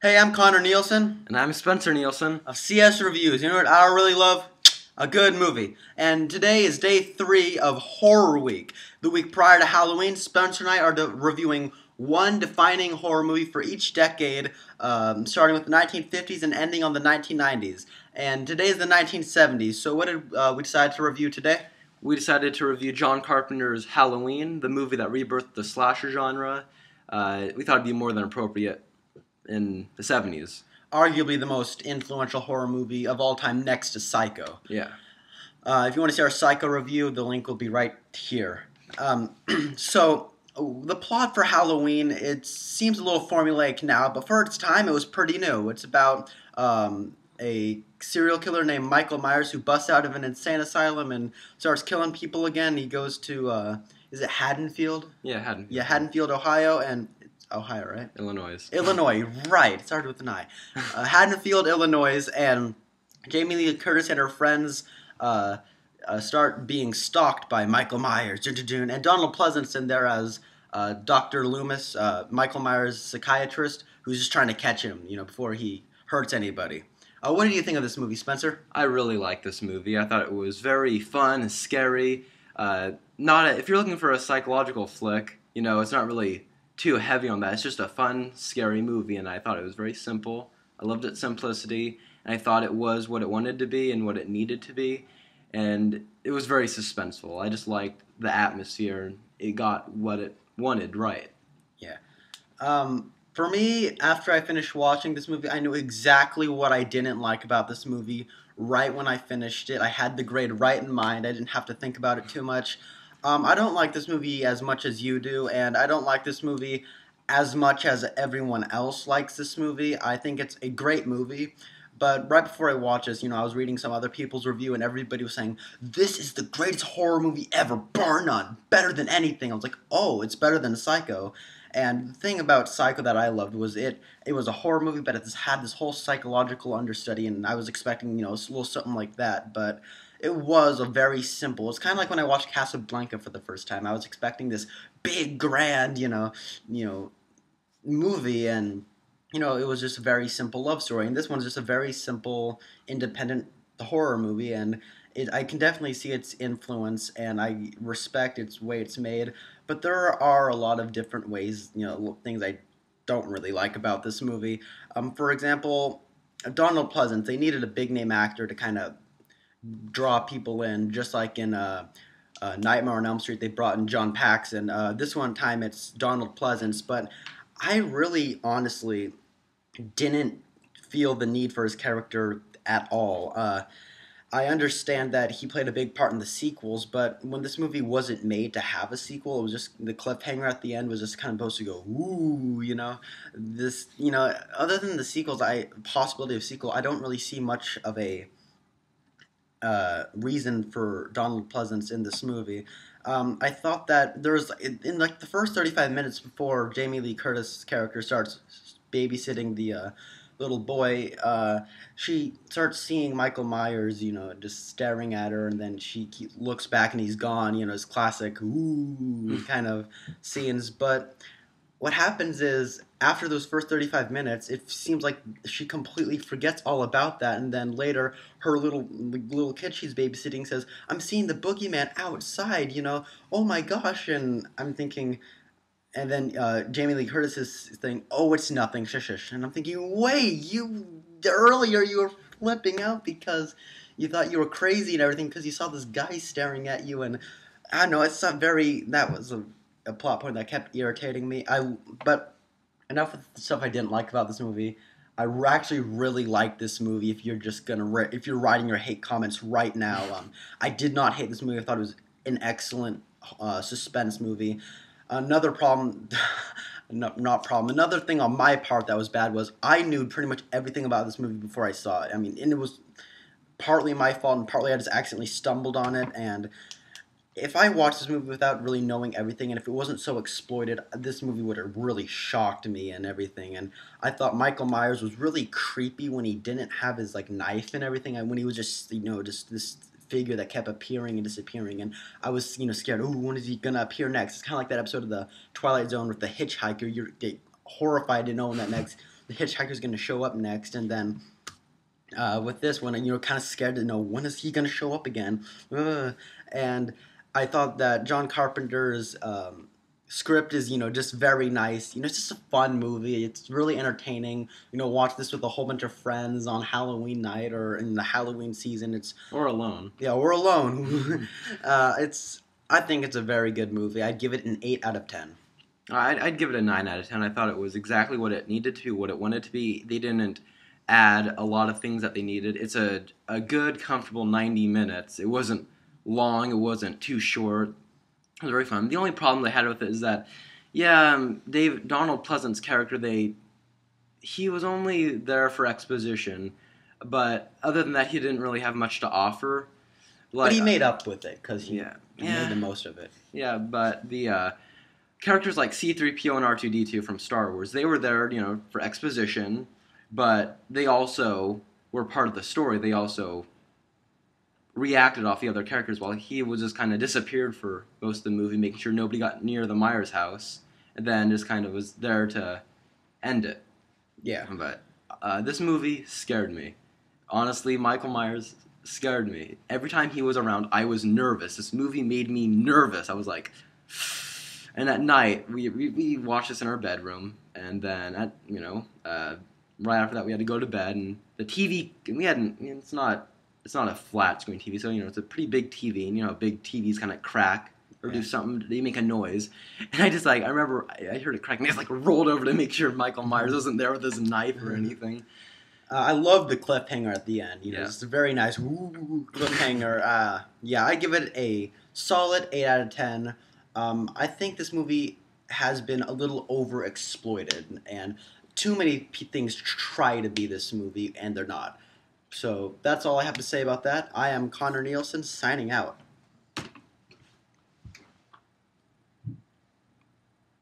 Hey, I'm Connor Nielsen And I'm Spencer Nielsen. of CS Reviews. You know what I really love? A good movie. And today is day 3 of Horror Week. The week prior to Halloween, Spencer and I are reviewing one defining horror movie for each decade, starting with the 1950s and ending on the 1990s. And today is the 1970s. So what did we decide to review today? We decided to review John Carpenter's Halloween, the movie that rebirthed the slasher genre. We thought it'd be more than appropriate in the 70s. Arguably the most influential horror movie of all time next to Psycho. Yeah. If you want to see our Psycho review, the link will be right here. So, the plot for Halloween, it seems a little formulaic now, but for its time, it was pretty new. It's about a serial killer named Michael Myers who busts out of an insane asylum and starts killing people again. He goes to, is it Haddonfield? Yeah, Haddonfield. Yeah, Haddonfield, Ohio, and Ohio, right? Illinois. Illinois, right. It started with an I. Haddonfield, Illinois, and Jamie Lee Curtis and her friends start being stalked by Michael Myers. And Donald Pleasance in there as Dr. Loomis, Michael Myers' psychiatrist, who's just trying to catch him, before he hurts anybody. What did you think of this movie, Spencer? I really liked this movie. I thought it was very fun, scary. If you're looking for a psychological flick, it's not really too heavy on that. It's just a fun, scary movie, and I thought it was very simple. I loved its simplicity, and I thought it was what it wanted to be and what it needed to be, and it was very suspenseful. I just liked the atmosphere. It got what it wanted right. Yeah. For me, after I finished watching this movie, I knew exactly what I didn't like about this movie right when I finished it. I had the grade right in mind. I didn't have to think about it too much. I don't like this movie as much as you do, and I don't like this movie as much as everyone else likes this movie. I think it's a great movie, but right before I watched this, I was reading some other people's review, and everybody was saying, this is the greatest horror movie ever, bar none, better than anything. I was like, oh, it's better than Psycho. And the thing about Psycho that I loved was it was a horror movie, but it had this whole psychological understudy, and I was expecting, a little something like that, but it was a very simple. It's kind of like when I watched Casablanca for the first time. I was expecting this big, grand, movie, and it was just a very simple love story. And this one's just a very simple, independent horror movie, and I can definitely see its influence, and I respect its way it's made. But there are a lot of different ways, things I don't really like about this movie. For example, Donald Pleasance. They needed a big name actor to kind of draw people in, just like in Nightmare on Elm Street, they brought in John Paxson. This one time it's Donald Pleasance, but I really, honestly, didn't feel the need for his character at all. I understand that he played a big part in the sequels, but when this movie wasn't made to have a sequel, it was just the cliffhanger at the end was just kind of supposed to go, ooh, this, other than the sequels, possibility of sequel, I don't really see much of a reason for Donald Pleasance in this movie. I thought that there's in like the first 35 minutes before Jamie Lee Curtis' character starts babysitting the little boy, she starts seeing Michael Myers, just staring at her, and then she looks back and he's gone. His classic ooh kind of scenes, but what happens is after those first 35 minutes, it seems like she completely forgets all about that, and then later her little kid she's babysitting says, "I'm seeing the boogeyman outside, oh my gosh," and I'm thinking, and then Jamie Lee Curtis is saying, "Oh, it's nothing, shush shush," and I'm thinking, wait, earlier you were flipping out because you thought you were crazy and everything because you saw this guy staring at you, and I don't know, it's not very, that was a plot point that kept irritating me. But enough of the stuff I didn't like about this movie. I actually really like this movie. If you're just gonna, if you're writing your hate comments right now, I did not hate this movie. I thought it was an excellent suspense movie. Another problem, not problem. Another thing on my part that was bad was I knew pretty much everything about this movie before I saw it. I mean, and it was partly my fault and partly I just accidentally stumbled on it, and if I watched this movie without really knowing everything, and if it wasn't so exploited, this movie would have really shocked me and everything. And I thought Michael Myers was really creepy when he didn't have his knife and everything, and when he was just just this figure that kept appearing and disappearing. And I was scared. Ooh, when is he gonna appear next? It's kind of like that episode of the Twilight Zone with the hitchhiker. You're horrified to know when that next the hitchhiker's going to show up next, and then with this one, kind of scared to know when is he going to show up again. And I thought that John Carpenter's script is just very nice. It's just a fun movie. It's really entertaining. Watch this with a whole bunch of friends on Halloween night or in the Halloween season. It's Or alone. Yeah, we're alone. I think it's a very good movie. I'd give it an 8 out of 10. I'd give it a 9 out of 10. I thought it was exactly what it needed to be, what it wanted to be. They didn't add a lot of things that they needed. It's a good, comfortable 90 minutes. It wasn't long. It wasn't too short. It was very fun. The only problem they had with it is that, Donald Pleasant's character, he was only there for exposition, but other than that, he didn't really have much to offer. But he made up with it, because he made the most of it. Yeah, but the characters like C-3PO and R2-D2 from Star Wars, they were there, for exposition, but they also were part of the story. They also reacted off the other characters, while he was just kind of disappeared for most of the movie, making sure nobody got near the Myers house, and then just kind of was there to end it. Yeah. But this movie scared me. Honestly, Michael Myers scared me. Every time he was around, I was nervous. This movie made me nervous. I was like... And at night, we watched this in our bedroom, and then right after that we had to go to bed, and the TV, it's not a flat screen TV, so it's a pretty big TV, and big TVs kind of crack or do something, they make a noise, and I remember I heard it crack, and I just rolled over to make sure Michael Myers wasn't there with his knife or anything. I love the cliffhanger at the end. It's a very nice cliffhanger. I give it a solid 8 out of 10. I think this movie has been a little overexploited, and too many things try to be this movie, and they're not. So that's all I have to say about that. I am Connor Nielsen, signing out.